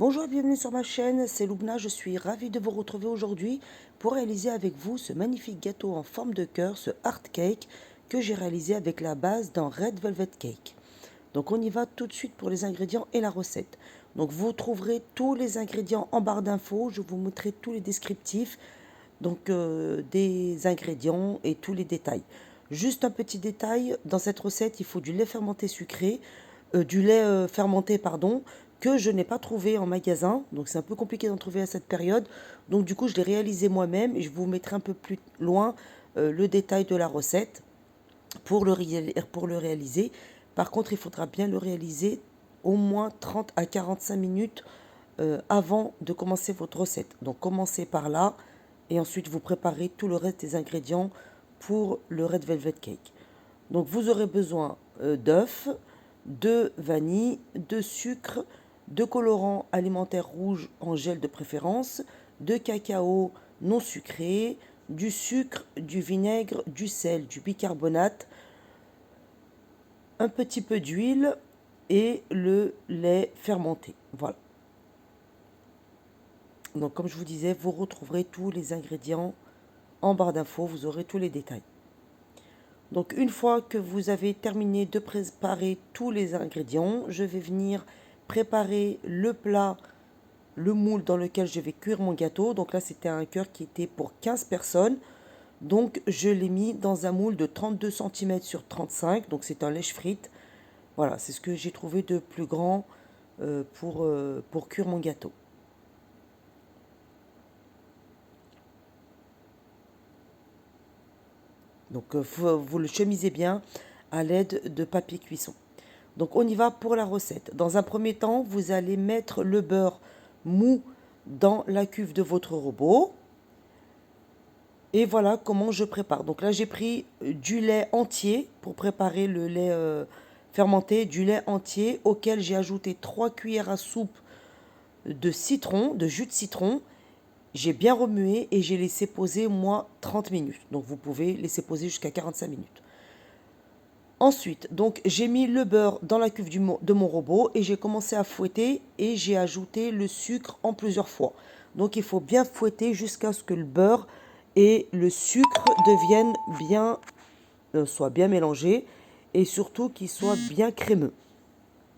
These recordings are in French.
Bonjour et bienvenue sur ma chaîne, c'est Loubna, je suis ravie de vous retrouver aujourd'hui pour réaliser avec vous ce magnifique gâteau en forme de cœur, ce Heart Cake que j'ai réalisé avec la base d'un Red Velvet Cake. Donc on y va tout de suite pour les ingrédients et la recette. Donc vous trouverez tous les ingrédients en barre d'infos, je vous montrerai tous les descriptifs des ingrédients et tous les détails. Juste un petit détail, dans cette recette il faut du lait fermenté sucré, du lait fermenté pardon, que je n'ai pas trouvé en magasin, donc c'est un peu compliqué d'en trouver à cette période, donc du coup je l'ai réalisé moi-même et je vous mettrai un peu plus loin le détail de la recette pour le réaliser. Par contre il faudra bien le réaliser au moins 30 à 45 minutes avant de commencer votre recette. Donc commencez par là et ensuite vous préparez tout le reste des ingrédients pour le Red Velvet Cake. Donc vous aurez besoin d'œufs, de vanille, de sucre, de colorant alimentaire rouge en gel de préférence, de cacao non sucré, du sucre, du vinaigre, du sel, du bicarbonate, un petit peu d'huile et le lait fermenté. Voilà. Donc comme je vous disais, vous retrouverez tous les ingrédients en barre d'infos, vous aurez tous les détails. Donc une fois que vous avez terminé de préparer tous les ingrédients, je vais venir préparer le plat, le moule dans lequel je vais cuire mon gâteau. Donc là c'était un cœur qui était pour 15 personnes. Donc je l'ai mis dans un moule de 32 cm sur 35. Donc c'est un lèche-frite. Voilà, c'est ce que j'ai trouvé de plus grand pour cuire mon gâteau. Donc vous le chemisez bien à l'aide de papier cuisson. Donc on y va pour la recette. Dans un premier temps, vous allez mettre le beurre mou dans la cuve de votre robot. Et voilà comment je prépare. Donc là, j'ai pris du lait entier pour préparer le lait fermenté, du lait entier auquel j'ai ajouté 3 cuillères à soupe de citron, de jus de citron. J'ai bien remué et j'ai laissé poser moi 30 minutes. Donc vous pouvez laisser poser jusqu'à 45 minutes. Ensuite, donc j'ai mis le beurre dans la cuve de mon robot et j'ai commencé à fouetter et j'ai ajouté le sucre en plusieurs fois. Donc il faut bien fouetter jusqu'à ce que le beurre et le sucre deviennent bien, soient bien mélangés et surtout qu'ils soient bien crémeux.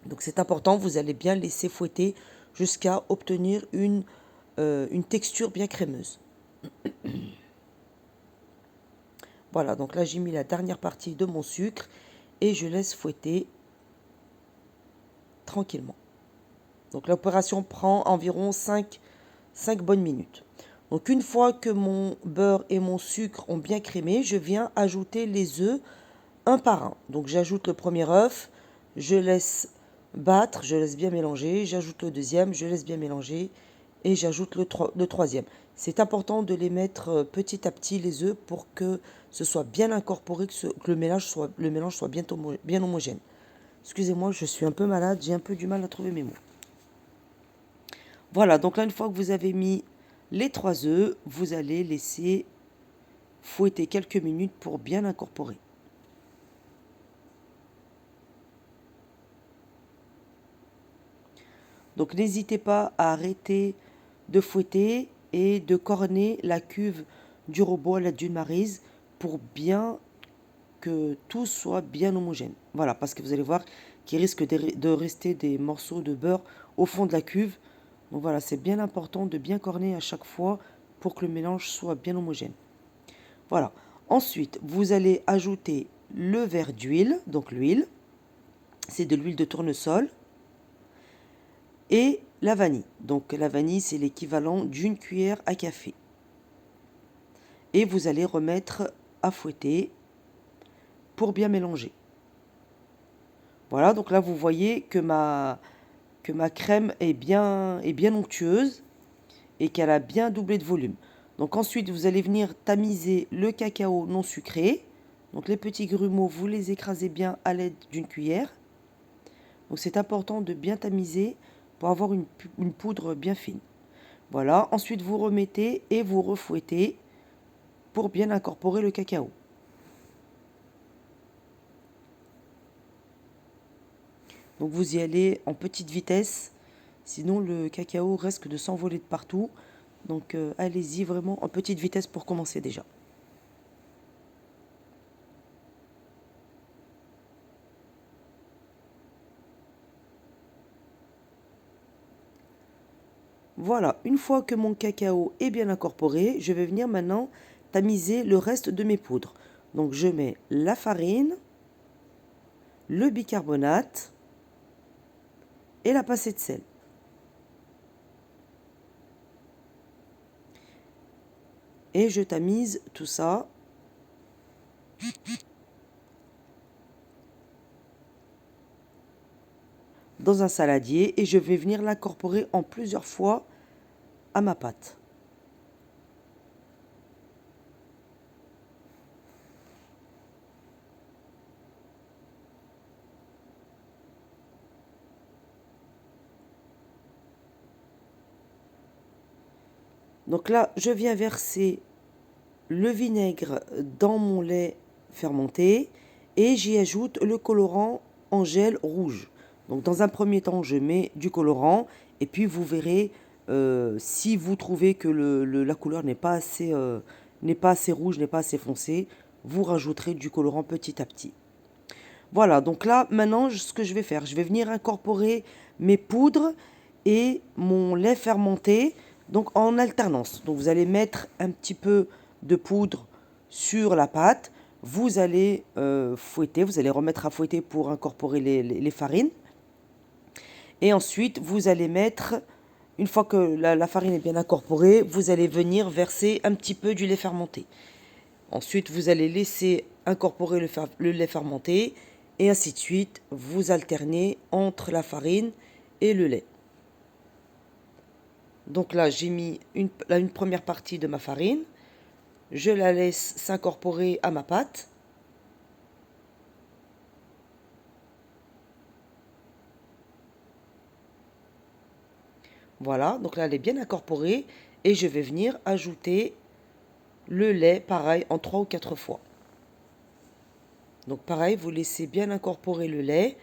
Donc c'est important, vous allez bien laisser fouetter jusqu'à obtenir une texture bien crémeuse. Voilà, donc là j'ai mis la dernière partie de mon sucre et je laisse fouetter tranquillement. Donc l'opération prend environ 5 bonnes minutes. Donc une fois que mon beurre et mon sucre ont bien crémé, je viens ajouter les œufs un par un. Donc j'ajoute le premier œuf, je laisse battre, je laisse bien mélanger, j'ajoute le deuxième, je laisse bien mélanger et j'ajoute le troisième. C'est important de les mettre petit à petit les œufs pour que ce soit bien incorporé, que le mélange soit bien homogène. Excusez-moi, je suis un peu malade, j'ai un peu du mal à trouver mes mots. Voilà, donc là, une fois que vous avez mis les 3 œufs, vous allez laisser fouetter quelques minutes pour bien incorporer. Donc n'hésitez pas à arrêter de fouetter et de corner la cuve du robot à l'aide d'une maryse pour bien que tout soit bien homogène. Voilà, parce que vous allez voir qu'il risque de rester des morceaux de beurre au fond de la cuve. Donc voilà, c'est bien important de bien corner à chaque fois pour que le mélange soit bien homogène. Voilà. Ensuite, vous allez ajouter le verre d'huile, donc l'huile. C'est de l'huile de tournesol. Et la vanille. Donc la vanille, c'est l'équivalent d'une cuillère à café. Et vous allez remettre à fouetter pour bien mélanger. Voilà, donc là vous voyez que ma crème est bien onctueuse et qu'elle a bien doublé de volume. Donc ensuite vous allez venir tamiser le cacao non sucré. Donc les petits grumeaux, vous les écrasez bien à l'aide d'une cuillère. Donc c'est important de bien tamiser pour avoir une poudre bien fine. Voilà, ensuite vous remettez et vous refouettez pour bien incorporer le cacao. Donc vous y allez en petite vitesse Sinon, le cacao risque de s'envoler de partout. Donc, allez-y vraiment en petite vitesse pour commencer déjà. Voilà, une fois que mon cacao est bien incorporé, je vais venir maintenant tamiser le reste de mes poudres. Donc, je mets la farine, le bicarbonate et la pincée de sel. Et je tamise tout ça dans un saladier et je vais venir l'incorporer en plusieurs fois à ma pâte. Donc là, je viens verser le vinaigre dans mon lait fermenté et j'y ajoute le colorant en gel rouge. Donc dans un premier temps, je mets du colorant et puis vous verrez si vous trouvez que la couleur n'est pas assez rouge, n'est pas assez foncée, vous rajouterez du colorant petit à petit. Voilà, donc là, maintenant, ce que je vais faire, je vais venir incorporer mes poudres et mon lait fermenté, donc en alternance. Donc vous allez mettre un petit peu de poudre sur la pâte, vous allez fouetter, vous allez remettre à fouetter pour incorporer les farines. Et ensuite, vous allez mettre, une fois que la farine est bien incorporée, vous allez venir verser un petit peu du lait fermenté. Ensuite, vous allez laisser incorporer le lait fermenté et ainsi de suite. Vous alternez entre la farine et le lait. Donc là, j'ai mis une première partie de ma farine. Je la laisse s'incorporer à ma pâte. Voilà, donc là, elle est bien incorporée. Et je vais venir ajouter le lait, pareil, en 3 ou 4 fois. Donc pareil, vous laissez bien incorporer le lait.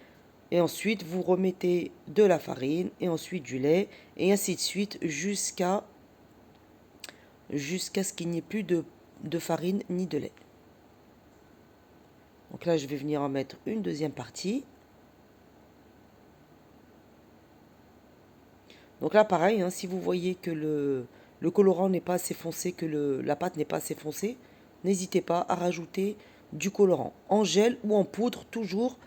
Et ensuite, vous remettez de la farine et ensuite du lait. Et ainsi de suite jusqu'à ce qu'il n'y ait plus de farine ni de lait. Donc là, je vais venir en mettre une deuxième partie. Donc là, pareil, hein, si vous voyez que le colorant n'est pas assez foncé, que la pâte n'est pas assez foncée, n'hésitez pas à rajouter du colorant en gel ou en poudre, toujours.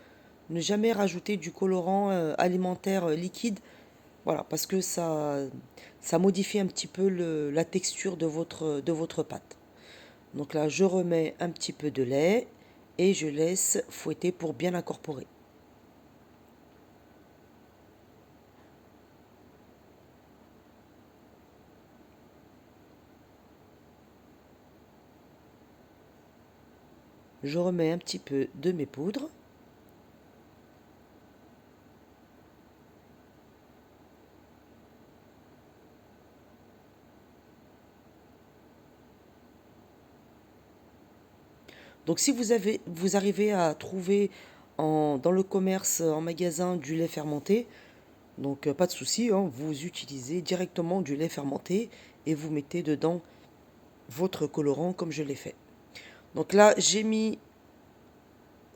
Ne jamais rajouter du colorant alimentaire liquide. Voilà, parce que ça modifie un petit peu la texture de votre pâte. Donc là, je remets un petit peu de lait et je laisse fouetter pour bien incorporer. Je remets un petit peu de mes poudres. Donc si vous arrivez à trouver dans le commerce, en magasin, du lait fermenté, donc pas de souci, hein, vous utilisez directement du lait fermenté et vous mettez dedans votre colorant comme je l'ai fait. Donc là, j'ai mis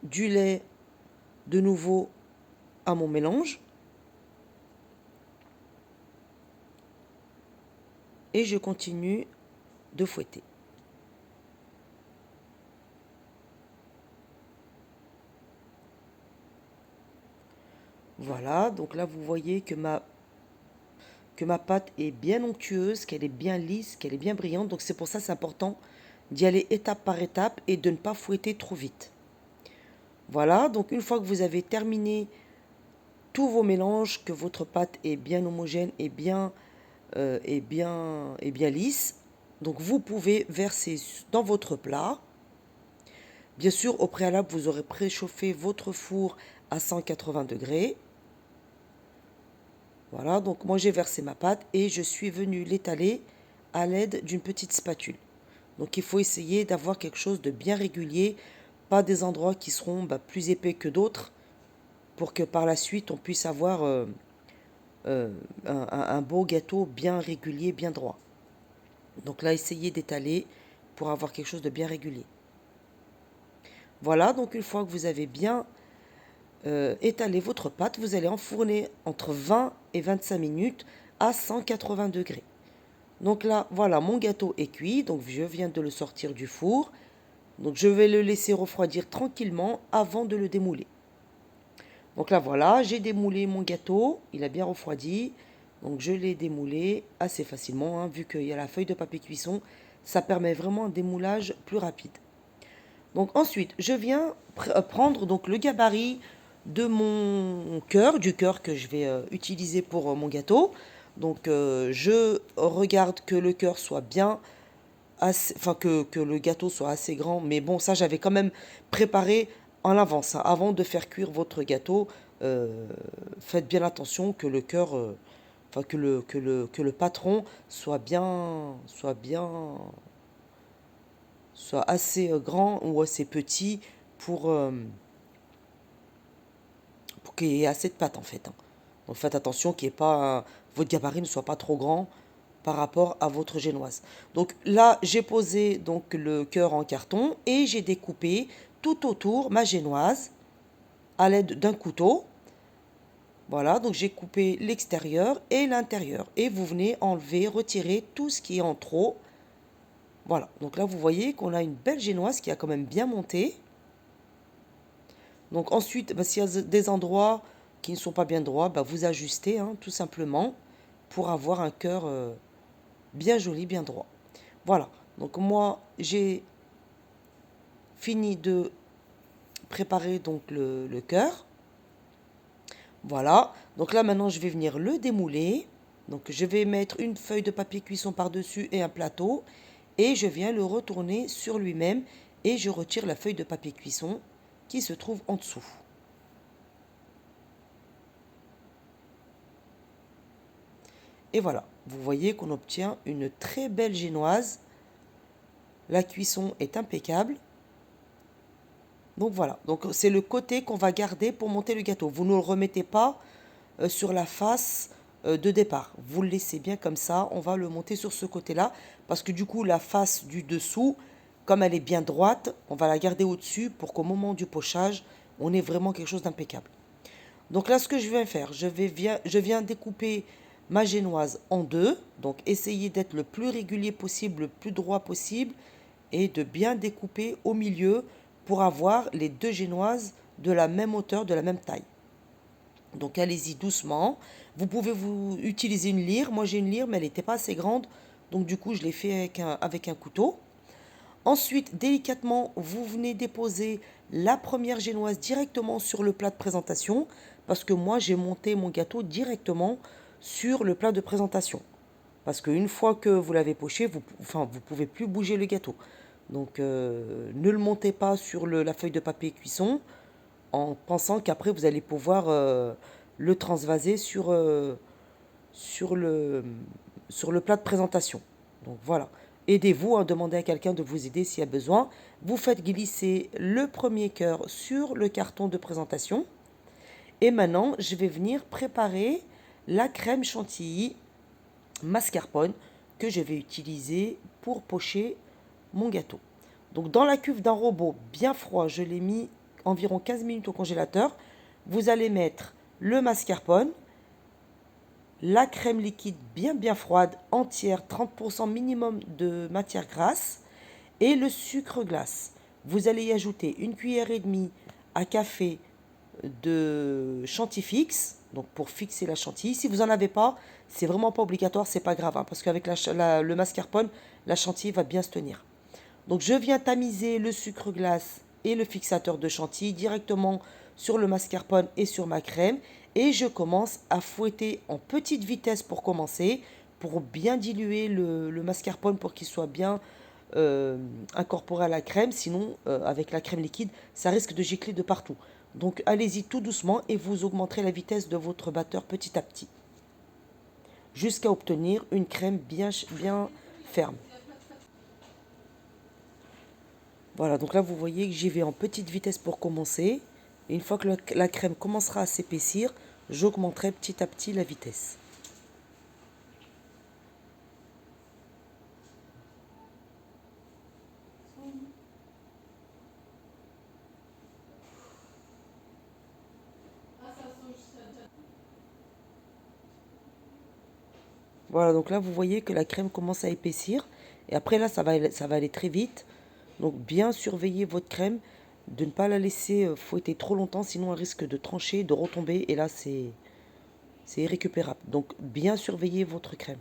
du lait de nouveau à mon mélange et je continue de fouetter. Voilà, donc là vous voyez que ma pâte est bien onctueuse, qu'elle est bien lisse, qu'elle est bien brillante. Donc c'est pour ça c'est important d'y aller étape par étape et de ne pas fouetter trop vite. Voilà, donc une fois que vous avez terminé tous vos mélanges, que votre pâte est bien homogène et bien lisse, donc vous pouvez verser dans votre plat. Bien sûr, au préalable, vous aurez préchauffé votre four à 180 degrés. Voilà, donc moi j'ai versé ma pâte et je suis venue l'étaler à l'aide d'une petite spatule. Donc il faut essayer d'avoir quelque chose de bien régulier, pas des endroits qui seront plus épais que d'autres, pour que par la suite on puisse avoir un beau gâteau bien régulier, bien droit. Donc là, essayez d'étaler pour avoir quelque chose de bien régulier. Voilà, donc une fois que vous avez bien étalé votre pâte, vous allez enfourner entre 20 et 25 minutes à 180 degrés. Donc là, voilà, mon gâteau est cuit, donc je viens de le sortir du four. Donc je vais le laisser refroidir tranquillement avant de le démouler. Donc là, voilà, j'ai démoulé mon gâteau, il a bien refroidi. Donc je l'ai démoulé assez facilement, hein, vu qu'il y a la feuille de papier cuisson, ça permet vraiment un démoulage plus rapide. Donc ensuite, je viens prendre donc le gabarit de mon cœur, du cœur que je vais utiliser pour mon gâteau. Donc je regarde que le cœur soit bien assez, enfin que le gâteau soit assez grand. Mais bon, ça j'avais quand même préparé en avance, hein. Avant de faire cuire votre gâteau, faites bien attention que le cœur, enfin que le patron soit assez grand ou assez petit pour, euh, pour qu'il y ait assez de pâte en fait, hein. Donc faites attention qu'il y ait pas, votre gabarit ne soit pas trop grand par rapport à votre génoise. Donc là, j'ai posé donc le cœur en carton et j'ai découpé tout autour ma génoise à l'aide d'un couteau. Voilà, donc j'ai coupé l'extérieur et l'intérieur. Et vous venez enlever, retirer tout ce qui est en trop. Voilà, donc là vous voyez qu'on a une belle génoise qui a quand même bien monté. Donc ensuite, bah, s'il y a des endroits qui ne sont pas bien droits, bah, vous ajustez, hein, tout simplement pour avoir un cœur bien joli, bien droit. Voilà, donc moi j'ai fini de préparer donc le cœur. Voilà, donc là maintenant je vais venir le démouler. Donc je vais mettre une feuille de papier cuisson par-dessus et un plateau. Et je viens le retourner sur lui-même et je retire la feuille de papier cuisson qui se trouve en dessous. Et voilà, vous voyez qu'on obtient une très belle génoise. La cuisson est impeccable. Donc voilà, donc c'est le côté qu'on va garder pour monter le gâteau. Vous ne le remettez pas sur la face de départ. Vous le laissez bien comme ça. On va le monter sur ce côté-là parce que du coup la face du dessous, comme elle est bien droite, on va la garder au-dessus pour qu'au moment du pochage, on ait vraiment quelque chose d'impeccable. Donc là, ce que je viens faire, je viens découper ma génoise en deux. Donc essayez d'être le plus régulier possible, le plus droit possible et de bien découper au milieu pour avoir les deux génoises de la même hauteur, de la même taille. Donc allez-y doucement. Vous pouvez vous utiliser une lyre. Moi j'ai une lyre, mais elle n'était pas assez grande. Donc du coup, je l'ai fait avec un couteau. Ensuite, délicatement, vous venez déposer la première génoise directement sur le plat de présentation. Parce que moi, j'ai monté mon gâteau directement sur le plat de présentation. Parce qu'une fois que vous l'avez poché, vous ne pouvez plus bouger le gâteau. Donc ne le montez pas sur la feuille de papier cuisson en pensant qu'après vous allez pouvoir le transvaser sur le, sur le plat de présentation. Donc voilà. Aidez-vous, hein, demandez à quelqu'un de vous aider s'il y a besoin. Vous faites glisser le premier cœur sur le carton de présentation. Et maintenant, je vais venir préparer la crème chantilly mascarpone que je vais utiliser pour pocher mon gâteau. Donc dans la cuve d'un robot bien froid, je l'ai mis environ 15 minutes au congélateur. Vous allez mettre le mascarpone, la crème liquide bien froide, entière, 30% minimum de matière grasse et le sucre glace. Vous allez y ajouter une cuillère et demie à café de chantilly fixe, donc pour fixer la chantilly. Si vous n'en avez pas, c'est vraiment pas obligatoire, c'est pas grave, hein, parce qu'avec le mascarpone, la chantilly va bien se tenir. Donc je viens tamiser le sucre glace et le fixateur de chantilly directement sur le mascarpone et sur ma crème. Et je commence à fouetter en petite vitesse pour commencer, pour bien diluer le mascarpone pour qu'il soit bien incorporé à la crème. Sinon, avec la crème liquide, ça risque de gicler de partout. Donc allez-y tout doucement et vous augmenterez la vitesse de votre batteur petit à petit, jusqu'à obtenir une crème bien ferme. Voilà, donc là vous voyez que j'y vais en petite vitesse pour commencer. Et une fois que la crème commencera à s'épaissir, j'augmenterai petit à petit la vitesse. Voilà, donc là, vous voyez que la crème commence à épaissir. Et après, là, ça va aller très vite. Donc, bien surveiller votre crème, de ne pas la laisser fouetter trop longtemps, sinon elle risque de trancher, de retomber. Et là, c'est irrécupérable. Donc, bien surveiller votre crème.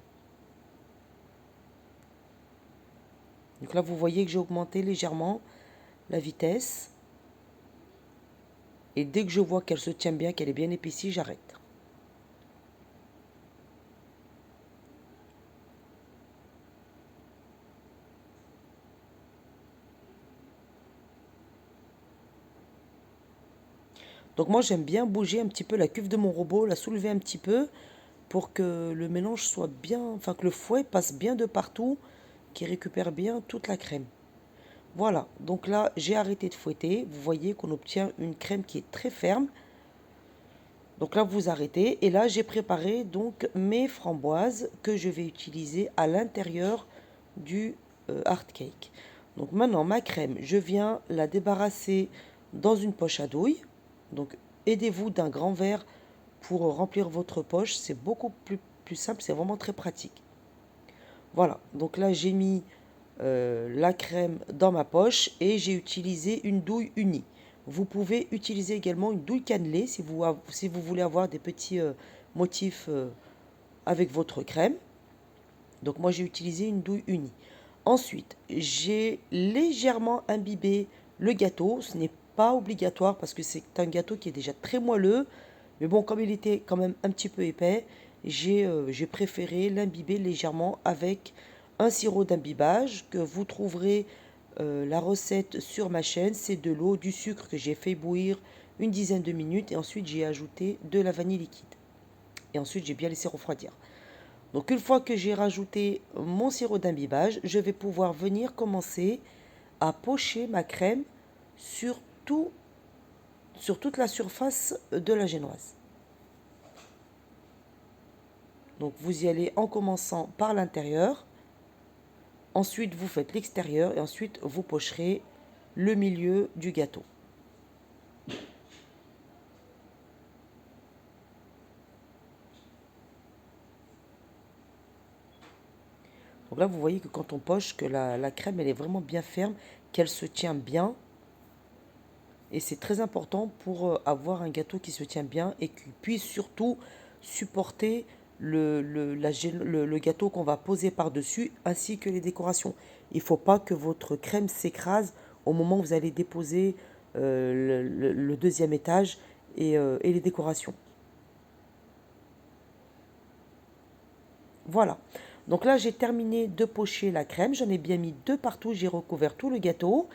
Donc là, vous voyez que j'ai augmenté légèrement la vitesse. Et dès que je vois qu'elle se tient bien, qu'elle est bien épaissie, j'arrête. Donc moi, j'aime bien bouger un petit peu la cuve de mon robot, la soulever un petit peu pour que le mélange soit bien, enfin que le fouet passe bien de partout, qu'il récupère bien toute la crème. Voilà, donc là, j'ai arrêté de fouetter. Vous voyez qu'on obtient une crème qui est très ferme. Donc là, vous arrêtez. Et là, j'ai préparé donc mes framboises que je vais utiliser à l'intérieur du hard cake. Donc maintenant, ma crème, je viens la débarrasser dans une poche à douille. Donc aidez-vous d'un grand verre pour remplir votre poche. C'est beaucoup plus simple, c'est vraiment très pratique. Voilà, donc là, j'ai mis la crème dans ma poche et j'ai utilisé une douille unie. Vous pouvez utiliser également une douille cannelée si vous voulez avoir des petits motifs avec votre crème. Donc moi j'ai utilisé une douille unie. Ensuite, j'ai légèrement imbibé le gâteau. Ce n'est pas obligatoire parce que c'est un gâteau qui est déjà très moelleux. Mais bon, comme il était quand même un petit peu épais, j'ai préféré l'imbiber légèrement avec un sirop d'imbibage que vous trouverez la recette sur ma chaîne. C'est de l'eau, du sucre que j'ai fait bouillir une dizaine de minutes et ensuite j'ai ajouté de la vanille liquide. Et ensuite j'ai bien laissé refroidir. Donc une fois que j'ai rajouté mon sirop d'imbibage, je vais pouvoir venir commencer à pocher ma crème sur, tout, sur toute la surface de la génoise. Donc vous y allez en commençant par l'intérieur. Ensuite, vous faites l'extérieur et ensuite, vous pocherez le milieu du gâteau. Donc là, vous voyez que quand on poche, que la crème, elle est vraiment bien ferme, qu'elle se tient bien. Et c'est très important pour avoir un gâteau qui se tient bien et qui puisse surtout supporter le gâteau qu'on va poser par-dessus ainsi que les décorations. Il ne faut pas que votre crème s'écrase au moment où vous allez déposer le deuxième étage et les décorations. Voilà. Donc là, j'ai terminé de pocher la crème. J'en ai bien mis deux partout. J'ai recouvert tout le gâteau.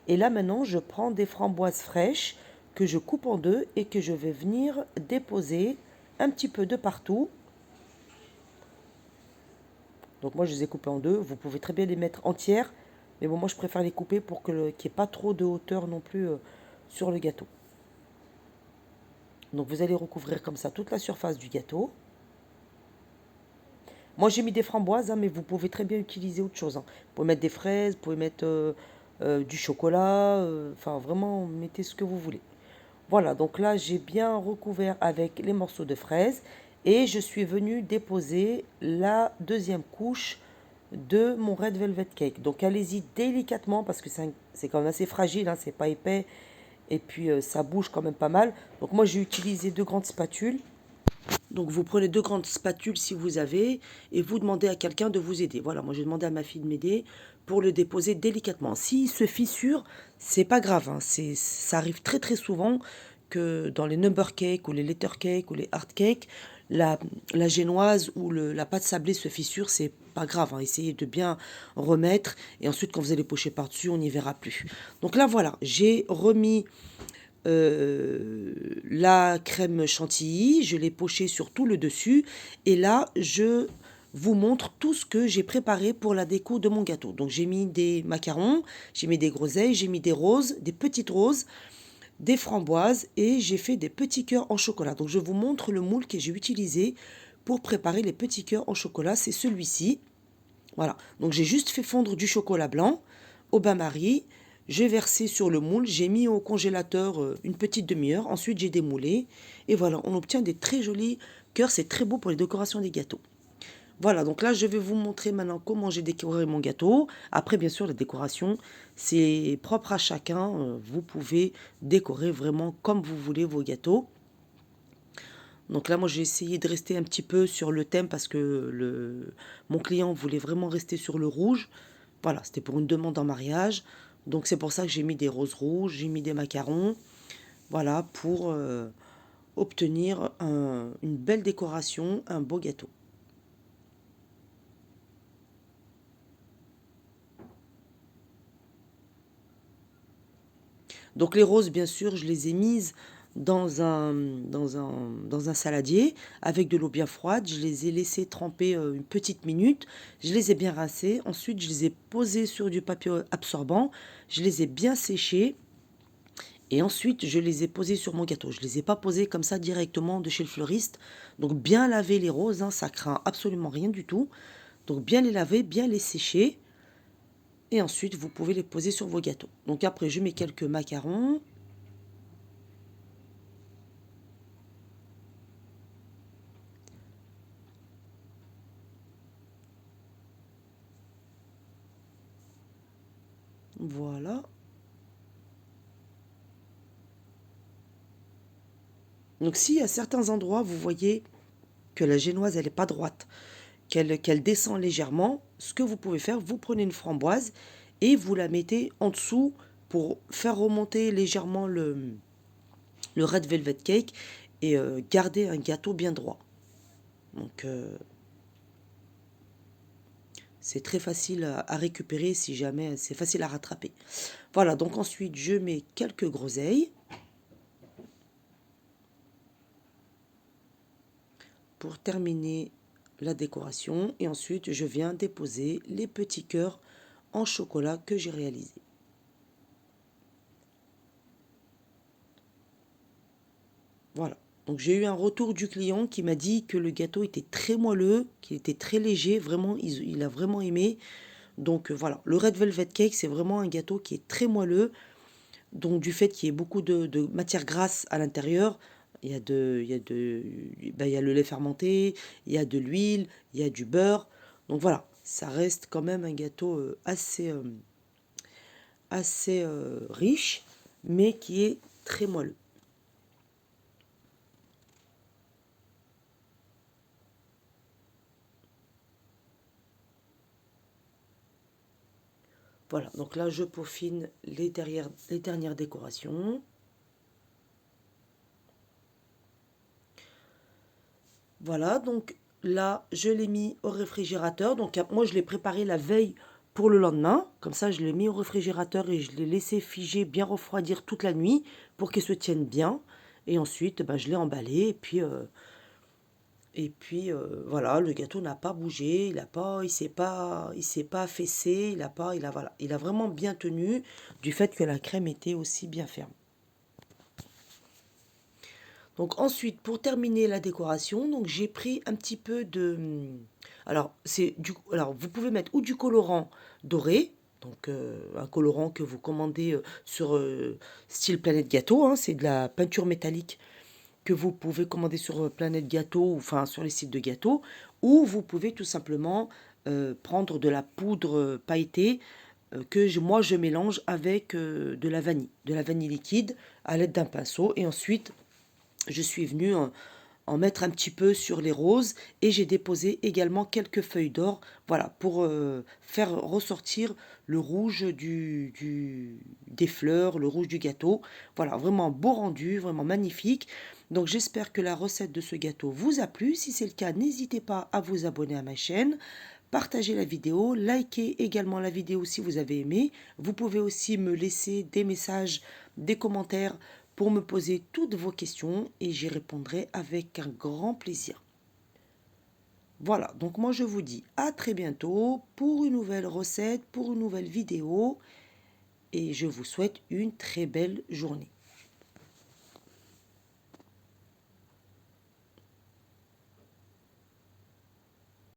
Et là, maintenant, je prends des framboises fraîches que je coupe en deux et que je vais venir déposer un petit peu de partout. Donc moi, je les ai coupées en deux. Vous pouvez très bien les mettre entières. Mais bon, moi, je préfère les couper pour qu'il n'y ait pas trop de hauteur non plus sur le gâteau. Donc vous allez recouvrir comme ça toute la surface du gâteau. Moi, j'ai mis des framboises, hein, mais vous pouvez très bien utiliser autre chose, hein. Vous pouvez mettre des fraises, vous pouvez mettre du chocolat. Enfin, vraiment, mettez ce que vous voulez. Voilà, donc là, j'ai bien recouvert avec les morceaux de fraises. Et je suis venue déposer la deuxième couche de mon Red Velvet Cake. Donc, allez-y délicatement parce que c'est quand même assez fragile, hein, c'est pas épais. Et puis, ça bouge quand même pas mal. Donc, moi, j'ai utilisé deux grandes spatules. Donc vous prenez deux grandes spatules si vous avez et vous demandez à quelqu'un de vous aider. Voilà, moi j'ai demandé à ma fille de m'aider pour le déposer délicatement. S'il se fissure, c'est pas grave, hein. Ça arrive très très souvent que dans les number cakes ou les letter cakes ou les hard cakes, la génoise ou la pâte sablée se fissure, c'est pas grave, hein. Essayez de bien remettre et ensuite quand vous allez pocher par-dessus, on n'y verra plus. Donc là voilà, j'ai remis la crème chantilly, je l'ai pochée sur tout le dessus et là je vous montre tout ce que j'ai préparé pour la déco de mon gâteau. Donc j'ai mis des macarons, j'ai mis des groseilles, j'ai mis des roses, des petites roses, des framboises et j'ai fait des petits cœurs en chocolat. Donc je vous montre le moule que j'ai utilisé pour préparer les petits cœurs en chocolat, c'est celui-ci. Voilà, donc j'ai juste fait fondre du chocolat blanc au bain-marie, j'ai versé sur le moule, j'ai mis au congélateur une petite demi-heure, ensuite j'ai démoulé et voilà, on obtient des très jolis cœurs, c'est très beau pour les décorations des gâteaux. Voilà, donc là, je vais vous montrer maintenant comment j'ai décoré mon gâteau. Après, bien sûr, la décoration, c'est propre à chacun. Vous pouvez décorer vraiment comme vous voulez vos gâteaux. Donc là, moi, j'ai essayé de rester un petit peu sur le thème parce que mon client voulait vraiment rester sur le rouge. Voilà, c'était pour une demande en mariage. Donc c'est pour ça que j'ai mis des roses rouges, j'ai mis des macarons. Voilà, pour obtenir une belle décoration, un beau gâteau. Donc les roses, bien sûr, je les ai mises dans un saladier avec de l'eau bien froide. Je les ai laissées tremper une petite minute. Je les ai bien rincées. Ensuite, je les ai posées sur du papier absorbant. Je les ai bien séchées. Et ensuite, je les ai posées sur mon gâteau. Je ne les ai pas posées comme ça directement de chez le fleuriste. Donc bien laver les roses, hein, ça craint absolument rien du tout. Donc bien les laver, bien les sécher. Et ensuite, vous pouvez les poser sur vos gâteaux. Donc après, je mets quelques macarons. Voilà. Donc si à certains endroits, vous voyez que la génoise, elle n'est pas droite, qu'elle descend légèrement, ce que vous pouvez faire, vous prenez une framboise et vous la mettez en dessous pour faire remonter légèrement le Red Velvet Cake et garder un gâteau bien droit. Donc c'est très facile à récupérer si jamais, c'est facile à rattraper. Voilà, donc ensuite je mets quelques groseilles pour terminer la décoration et ensuite je viens déposer les petits cœurs en chocolat que j'ai réalisés. Voilà. Donc j'ai eu un retour du client qui m'a dit que le gâteau était très moelleux, qu'il était très léger, vraiment, il a vraiment aimé. Donc voilà, le Red Velvet Cake, c'est vraiment un gâteau qui est très moelleux. Donc du fait qu'il y ait beaucoup de matière grasse à l'intérieur, il y a le lait fermenté, il y a de l'huile, il y a du beurre. Donc voilà, ça reste quand même un gâteau assez riche, mais qui est très moelleux. Voilà, donc là je peaufine les dernières décorations. Voilà, donc là je l'ai mis au réfrigérateur. Donc moi je l'ai préparé la veille pour le lendemain. Comme ça je l'ai mis au réfrigérateur et je l'ai laissé figer, bien refroidir toute la nuit pour qu'il se tienne bien. Et ensuite ben, je l'ai emballé et puis voilà, le gâteau n'a pas bougé, il s'est pas affaissé, voilà, il a vraiment bien tenu du fait que la crème était aussi bien ferme. Donc ensuite, pour terminer la décoration, donc j'ai pris un petit peu de, alors vous pouvez mettre ou du colorant doré, donc un colorant que vous commandez sur style Planète Gâteau, hein, c'est de la peinture métallique que vous pouvez commander sur Planète Gâteau, enfin sur les sites de gâteaux, ou vous pouvez tout simplement prendre de la poudre pailletée moi je mélange avec de la vanille liquide à l'aide d'un pinceau, et ensuite je suis venue en mettre un petit peu sur les roses et j'ai déposé également quelques feuilles d'or, voilà, pour faire ressortir le rouge des fleurs, le rouge du gâteau. Voilà, vraiment beau rendu, vraiment magnifique. Donc j'espère que la recette de ce gâteau vous a plu. Si c'est le cas, n'hésitez pas à vous abonner à ma chaîne. Partagez la vidéo, likez également la vidéo si vous avez aimé. Vous pouvez aussi me laisser des messages, des commentaires pour me poser toutes vos questions et j'y répondrai avec un grand plaisir. Voilà, donc moi je vous dis à très bientôt pour une nouvelle recette, pour une nouvelle vidéo et je vous souhaite une très belle journée.